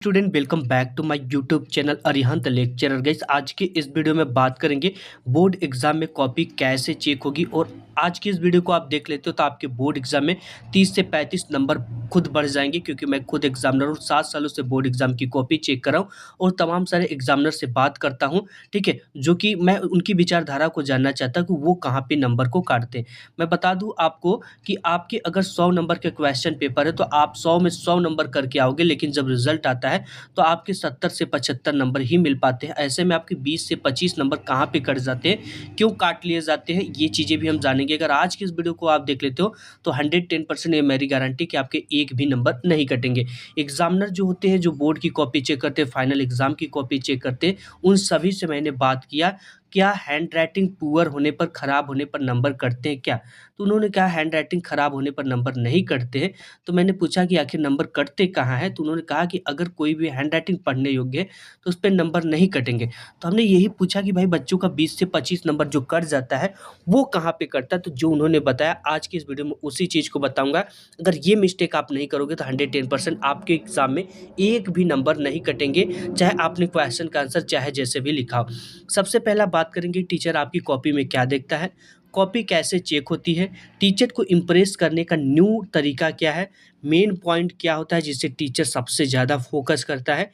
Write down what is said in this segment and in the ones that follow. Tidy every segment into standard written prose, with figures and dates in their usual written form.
Student welcome back to my YouTube channel Arihant lecturer guys. आज के इस वीडियो में बात करेंगे बोर्ड एग्जाम में कॉपी कैसे चेक होगी। और आज की इस वीडियो को आप देख लेते हो तो आपके बोर्ड एग्जाम में 30 से 35 नंबर खुद बढ़ जाएंगे, क्योंकि मैं खुद एग्जामिनर हूँ। 7 सालों से बोर्ड एग्जाम की कॉपी चेक कर रहा हूँ और तमाम सारे एग्जामिनर से बात करता हूँ, ठीक है, जो कि मैं उनकी विचारधारा को जानना चाहता हूँ कि वो कहाँ पे नंबर को काटते हैं। मैं बता दूँ आपको कि आपके अगर 100 नंबर के क्वेश्चन पेपर है तो आप 100 में 100 नंबर करके आओगे, लेकिन जब रिजल्ट आता है तो आपके 70 से 75 नंबर ही मिल पाते हैं। ऐसे में आपके 20 से 25 नंबर कहाँ पे कट जाते हैं, क्यों काट लिए जाते हैं, ये चीज़ें भी हम जानेंगे। अगर आज की इस वीडियो को आप देख लेते हो तो 110% ये मेरी गारंटी कि आपके एक भी नंबर नहीं कटेंगे। एग्जामिनर जो होते हैं, जो बोर्ड की कॉपी चेक करते हैं, फाइनल एग्जाम की कॉपी चेक करते हैं, उन सभी से मैंने बात किया क्या हैंड राइटिंग पुअर होने पर, खराब होने पर नंबर कटते हैं क्या। तो उन्होंने कहा हैंड राइटिंग खराब होने पर नंबर नहीं कटते हैं। तो मैंने पूछा कि आखिर नंबर कटते कहाँ हैं, तो उन्होंने कहा कि अगर कोई भी हैंड राइटिंग पढ़ने योग्य है तो उस पर नंबर नहीं कटेंगे। तो हमने यही पूछा कि भाई बच्चों का 20 से 25 नंबर जो कट जाता है वो कहाँ पे कटता है। तो जो उन्होंने बताया आज की इस वीडियो में उसी चीज़ को बताऊंगा। अगर ये मिस्टेक आप नहीं करोगे तो 110% आपके एग्जाम में एक भी नंबर नहीं कटेंगे, चाहे आपने क्वेश्चन का आंसर चाहे जैसे भी लिखा हो। सबसे पहला बात करेंगे टीचर आपकी कॉपी में क्या देखता है, कॉपी कैसे चेक होती है, टीचर को इम्प्रेस करने का न्यू तरीका क्या है, मेन पॉइंट क्या होता है जिससे टीचर सबसे ज़्यादा फोकस करता है।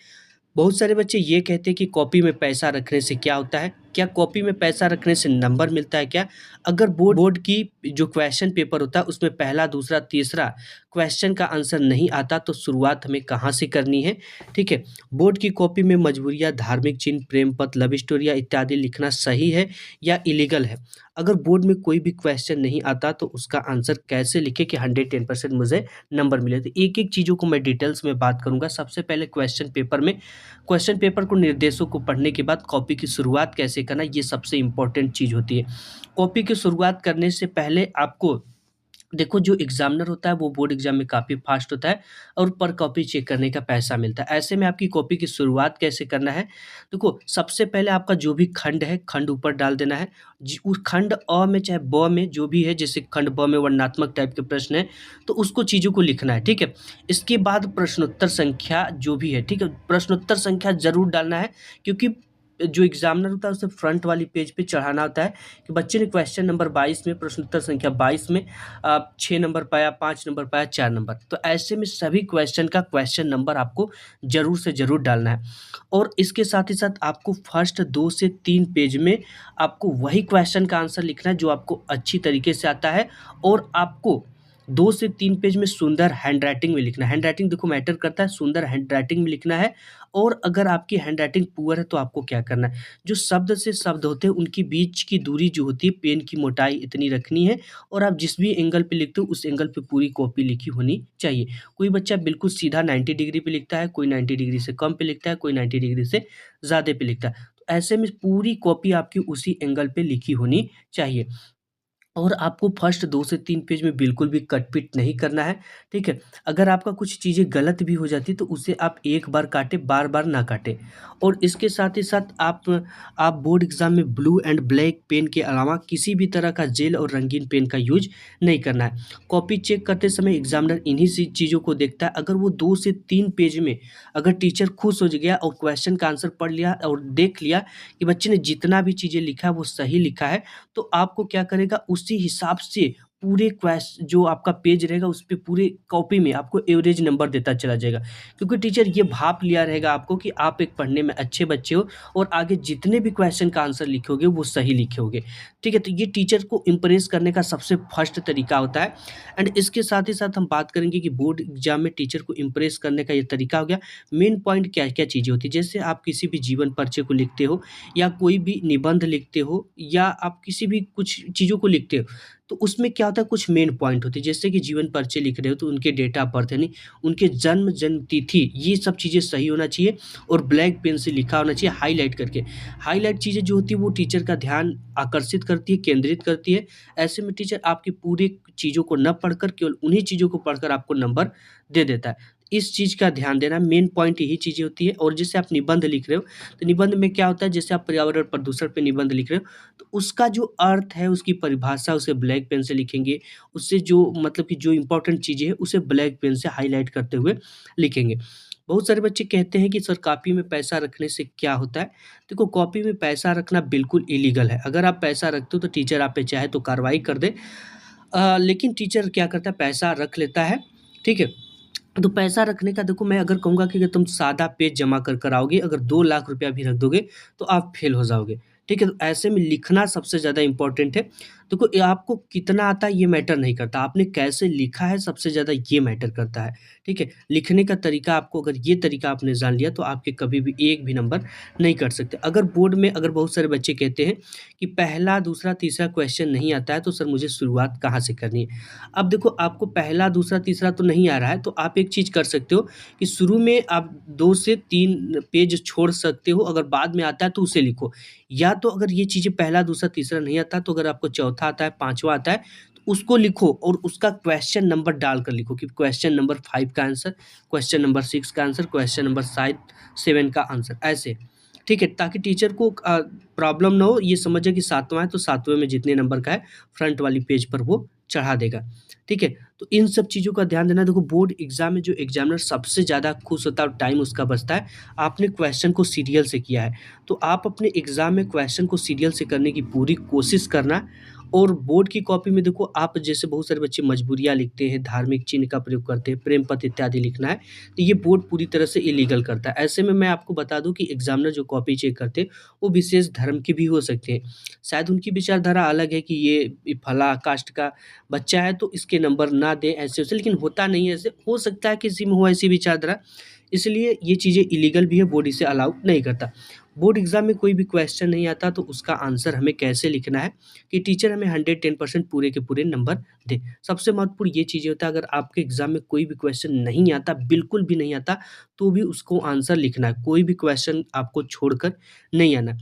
बहुत सारे बच्चे ये कहते हैं कि कॉपी में पैसा रखने से क्या होता है, क्या कॉपी में पैसा रखने से नंबर मिलता है क्या। अगर बोर्ड की जो क्वेश्चन पेपर होता है उसमें पहला दूसरा तीसरा क्वेश्चन का आंसर नहीं आता तो शुरुआत हमें कहाँ से करनी है, ठीक है। बोर्ड की कॉपी में मजबूरियाँ, धार्मिक चिन्ह, प्रेम पत्र, लव स्टोरियाँ इत्यादि लिखना सही है या इलीगल है। अगर बोर्ड में कोई भी क्वेश्चन नहीं आता तो उसका आंसर कैसे लिखे कि 110% मुझे नंबर मिले। तो एक एक चीज़ों को मैं डिटेल्स में बात करूंगा। सबसे पहले क्वेश्चन पेपर को, निर्देशों को पढ़ने के बाद कॉपी की शुरुआत कैसे करना, ये सबसे इम्पोर्टेंट चीज़ होती है। कॉपी की शुरुआत करने से पहले आपको देखो, जो एग्जामिनर होता है वो बोर्ड एग्जाम में काफ़ी फास्ट होता है और पर कॉपी चेक करने का पैसा मिलता है। ऐसे में आपकी कॉपी की शुरुआत कैसे करना है, देखो सबसे पहले आपका जो भी खंड है खंड ऊपर डाल देना है। उस खंड अ में चाहे ब में जो भी है, जैसे खंड ब में वर्णनात्मक टाइप के प्रश्न है तो उसको चीज़ों को लिखना है, ठीक है। इसके बाद प्रश्नोत्तर संख्या जो भी है, ठीक है, प्रश्नोत्तर संख्या जरूर डालना है, क्योंकि जो एग्जामिनर होता है उसे फ्रंट वाली पेज पे चढ़ाना होता है कि बच्चे ने क्वेश्चन नंबर 22 में, प्रश्नोत्तर संख्या 22 में 6 नंबर पाया, 5 नंबर पाया, 4 नंबर। तो ऐसे में सभी क्वेश्चन का क्वेश्चन नंबर आपको ज़रूर से ज़रूर डालना है। और इसके साथ ही साथ आपको फर्स्ट 2 से 3 पेज में आपको वही क्वेश्चन का आंसर लिखना है जो आपको अच्छी तरीके से आता है। और आपको 2 से 3 पेज में सुंदर हैंडराइटिंग में लिखना है। हैंडराइटिंग देखो मैटर करता है, सुंदर हैंडराइटिंग में लिखना है। और अगर आपकी हैंडराइटिंग पुअर है तो आपको क्या करना है, जो शब्द से शब्द होते हैं उनकी बीच की दूरी जो होती है, पेन की मोटाई इतनी रखनी है। और आप जिस भी एंगल पे लिखते हो उस एंगल पे पूरी कॉपी लिखी होनी चाहिए। कोई बच्चा बिल्कुल सीधा 90 डिग्री पे लिखता है, कोई 90 डिग्री से कम पे लिखता है, कोई 90 डिग्री से ज़्यादा पे लिखता है। तो ऐसे में पूरी कॉपी आपकी उसी एंगल पे लिखी होनी चाहिए। और आपको फर्स्ट 2 से 3 पेज में बिल्कुल भी कट-पिट नहीं करना है, ठीक है? अगर आपका कुछ चीज़ें गलत भी हो जाती है तो उसे आप एक बार काटें, बार-बार ना काटें। और इसके साथ ही साथ आप बोर्ड एग्ज़ाम में ब्लू एंड ब्लैक पेन के अलावा किसी भी तरह का जेल और रंगीन पेन का यूज़ नहीं करना है। कॉपी चेक करते समय एग्ज़ामिनर इन्हीं सी चीज़ों को देखता है। अगर वो 2 से 3 पेज में अगर टीचर खुश हो गया और क्वेश्चन का आंसर पढ़ लिया और देख लिया कि बच्चे ने जितना भी चीज़ें लिखा है वो सही लिखा है, तो आपको क्या करेगा उसी हिसाब से पूरे जो आपका पेज रहेगा उस पे पूरे कॉपी में आपको एवरेज नंबर देता चला जाएगा। क्योंकि टीचर ये भाप लिया रहेगा आपको कि आप एक पढ़ने में अच्छे बच्चे हो और आगे जितने भी क्वेश्चन का आंसर लिखोगे वो सही लिखोगे, ठीक है। तो ये टीचर को इम्प्रेस करने का सबसे फर्स्ट तरीका होता है। एंड इसके साथ ही साथ हम बात करेंगे कि बोर्ड एग्जाम में टीचर को इम्प्रेस करने का ये तरीका हो गया। मेन पॉइंट क्या क्या चीज़ें होती है, जैसे आप किसी भी जीवन परिचय को लिखते हो या कोई भी निबंध लिखते हो या आप किसी भी कुछ चीज़ों को लिखते हो, तो उसमें क्या होता है कुछ मेन पॉइंट होते हैं। जैसे कि जीवन परिचय लिख रहे हो तो उनके डेट ऑफ बर्थ यानी उनके जन्म तिथि ये सब चीज़ें सही होना चाहिए और ब्लैक पेन से लिखा होना चाहिए हाईलाइट करके। हाईलाइट चीज़ें जो होती है वो टीचर का ध्यान आकर्षित करती है, केंद्रित करती है। ऐसे में टीचर आपकी पूरी चीज़ों को न पढ़कर केवल उन्हीं चीज़ों को पढ़कर आपको नंबर दे देता है। इस चीज़ का ध्यान देना, मेन पॉइंट यही चीज़ें होती है। और जैसे आप निबंध लिख रहे हो तो निबंध में क्या होता है, जैसे आप पर्यावरण प्रदूषण पे निबंध लिख रहे हो तो उसका जो अर्थ है, उसकी परिभाषा उसे ब्लैक पेन से लिखेंगे। उससे जो मतलब कि जो इम्पोर्टेंट चीज़ें हैं उसे ब्लैक पेन से हाइलाइट करते हुए लिखेंगे। बहुत सारे बच्चे कहते हैं कि सर कॉपी में पैसा रखने से क्या होता है? देखो कॉपी में पैसा रखना बिल्कुल इलीगल है। अगर आप पैसा रखते हो तो टीचर आप पे चाहे तो कार्रवाई कर दे। लेकिन टीचर क्या करता है पैसा रख लेता है, ठीक है? तो पैसा रखने का देखो मैं अगर कहूँगा कि अगर तुम सादा पेज जमा कर आओगे, अगर 2 लाख रुपया भी रख दोगे, तो आप फेल हो जाओगे, ठीक है? तो ऐसे में लिखना सबसे ज़्यादा इम्पोर्टेंट है। देखो ये आपको कितना आता है ये मैटर नहीं करता, आपने कैसे लिखा है सबसे ज़्यादा ये मैटर करता है, ठीक है? लिखने का तरीका आपको अगर ये तरीका आपने जान लिया तो आपके कभी भी एक भी नंबर नहीं कट सकते। अगर बोर्ड में अगर बहुत सारे बच्चे कहते हैं कि पहला, दूसरा, तीसरा क्वेश्चन नहीं आता है, तो सर मुझे शुरुआत कहाँ से करनी है? अब देखो आपको पहला, दूसरा, तीसरा तो नहीं आ रहा है, तो आप एक चीज़ कर सकते हो कि शुरू में आप 2 से 3 पेज छोड़ सकते हो, अगर बाद में आता है तो उसे लिखो। या तो अगर ये चीज़ें पहला, दूसरा, तीसरा नहीं आता, तो अगर आपको चौथा आता है, 5वाँ आता है, तो उसको लिखो और उसका क्वेश्चन नंबर डालकर लिखो कि क्वेश्चन नंबर 5 का आंसर, क्वेश्चन नंबर 6 का आंसर, क्वेश्चन नंबर शायद 7 का आंसर, ऐसे। ठीक है? ताकि टीचर को प्रॉब्लम ना हो, ये समझे कि 7वाँ है तो 7वें में जितने नंबर का है, फ्रंट वाली पेज पर वो चढ़ा देगा। ठीक है? तो इन सब चीज़ों का ध्यान देना। देखो बोर्ड एग्ज़ाम में जो एग्ज़ामिनर सबसे ज़्यादा खुश होता है और टाइम उसका बचता है, आपने क्वेश्चन को सीरियल से किया है। तो आप अपने एग्ज़ाम में क्वेश्चन को सीरियल से करने की पूरी कोशिश करना। और बोर्ड की कॉपी में देखो आप जैसे बहुत सारे बच्चे मजबूरियाँ लिखते हैं, धार्मिक चिन्ह का प्रयोग करते हैं, प्रेम पत्र इत्यादि लिखना है, तो ये बोर्ड पूरी तरह से इलीगल करता है। ऐसे में मैं आपको बता दूँ कि एग्ज़ामिनर जो कॉपी चेक करते हैं, वो विशेष धर्म के भी हो सकते हैं। शायद उनकी विचारधारा अलग है कि ये फला कास्ट का बच्चा है तो इसके नंबर ना दें ऐसे-वैसे, लेकिन होता नहीं है ऐसे। हो सकता है किसी में हो ऐसी विचारधारा, इसलिए ये चीज़ें इलीगल भी है, बोर्ड इसे अलाउ नहीं करता। बोर्ड एग्ज़ाम में कोई भी क्वेश्चन नहीं आता तो उसका आंसर हमें कैसे लिखना है कि टीचर हमें 110% पूरे के पूरे नंबर दे। सबसे महत्वपूर्ण ये चीज़ें होता है, अगर आपके एग्ज़ाम में कोई भी क्वेश्चन नहीं आता, बिल्कुल भी नहीं आता, तो भी उसको आंसर लिखना है। कोई भी क्वेश्चन आपको छोड़कर नहीं आना।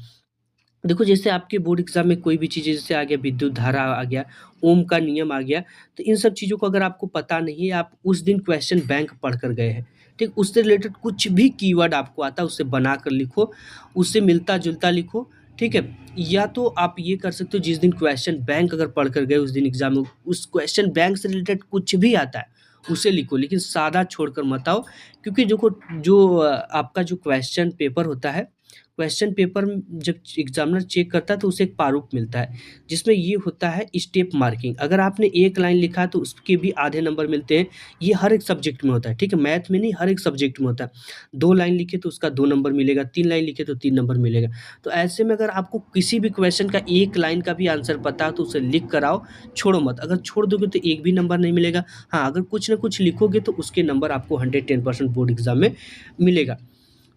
देखो जैसे आपके बोर्ड एग्ज़ाम में कोई भी चीज़ें जैसे आ गया विद्युत धारा आ गया, ओम का नियम आ गया, तो इन सब चीज़ों को अगर आपको पता नहीं है, आप उस दिन क्वेश्चन बैंक पढ़ कर गए हैं, ठीक? उससे रिलेटेड कुछ भी कीवर्ड आपको आता है उसे बनाकर लिखो, उससे मिलता-जुलता लिखो, ठीक है? या तो आप ये कर सकते हो जिस दिन क्वेश्चन बैंक अगर पढ़ कर गए उस दिन एग्ज़ाम में, उस क्वेश्चन बैंक से रिलेटेड कुछ भी आता है, उसे लिखो, लेकिन सादा छोड़कर मत आओ। क्योंकि देखो जो आपका जो क्वेश्चन पेपर होता है, क्वेश्चन पेपर जब एग्ज़ामिनर चेक करता है तो उसे एक प्रारूप मिलता है, जिसमें ये होता है स्टेप मार्किंग। अगर आपने 1 लाइन लिखा तो उसके भी आधे नंबर मिलते हैं, ये हर एक सब्जेक्ट में होता है, ठीक है? मैथ में नहीं, हर एक सब्जेक्ट में होता है। 2 लाइन लिखे तो उसका 2 नंबर मिलेगा, 3 लाइन लिखे तो 3 नंबर मिलेगा। तो ऐसे में अगर आपको किसी भी क्वेश्चन का 1 लाइन का भी आंसर पता है तो उसे लिख कर आओ, छोड़ो मत। अगर छोड़ दोगे तो एक भी नंबर नहीं मिलेगा। हाँ, अगर कुछ न कुछ लिखोगे तो उसके नंबर आपको 110% बोर्ड एग्ज़ाम में मिलेगा।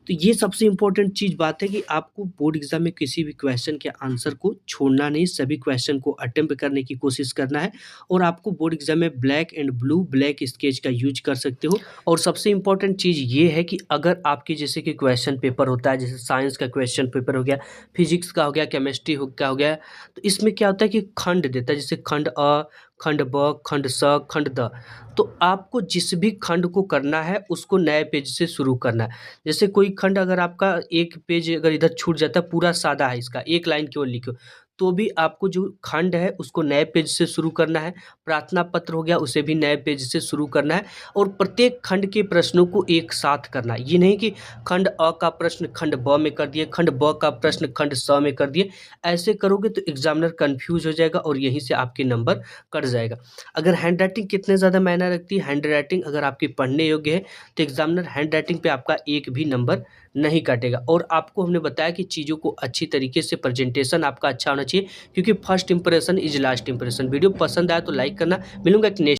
तो ये सबसे इम्पोर्टेंट चीज़ बात है कि आपको बोर्ड एग्ज़ाम में किसी भी क्वेश्चन के आंसर को छोड़ना नहीं, सभी क्वेश्चन को अटेम्प्ट करने की कोशिश करना है। और आपको बोर्ड एग्ज़ाम में black and blue black sketch का यूज़ कर सकते हो। और सबसे इम्पोर्टेंट चीज़ ये है कि अगर आपके जैसे कि क्वेश्चन पेपर होता है, जैसे साइंस का क्वेश्चन पेपर हो गया, फिज़िक्स का हो गया, केमिस्ट्री का हो गया, तो इसमें क्या होता है कि खंड देता है, जैसे खंड अ, खंड ब, खंड स, खंड द। तो आपको जिस भी खंड को करना है उसको नए पेज से शुरू करना है। जैसे कोई खंड अगर आपका एक पेज अगर इधर छूट जाता है, पूरा सादा है इसका, एक लाइन केवल लिखो, तो भी आपको जो खंड है उसको नए पेज से शुरू करना है। प्रार्थना पत्र हो गया, उसे भी नए पेज से शुरू करना है और प्रत्येक खंड के प्रश्नों को एक साथ करना है। ये नहीं कि खंड अ का प्रश्न खंड ब में कर दिए, खंड ब का प्रश्न खंड स में कर दिए। ऐसे करोगे तो एग्ज़ामिनर कन्फ्यूज़ हो जाएगा और यहीं से आपके नंबर कट जाएगा। अगर हैंडराइटिंग कितने ज़्यादा मायने रखती है, हैंडराइटिंग अगर आपकी पढ़ने योग्य है तो एग्ज़ामिनर हैंडराइटिंग पे आपका एक भी नंबर नहीं काटेगा। और आपको हमने बताया कि चीज़ों को अच्छी तरीके से प्रेजेंटेशन आपका अच्छा होना चाहिए, क्योंकि first impression is last impression. Video पसंद आया तो लाइक करना। मिलूँगा एक नेक्स्ट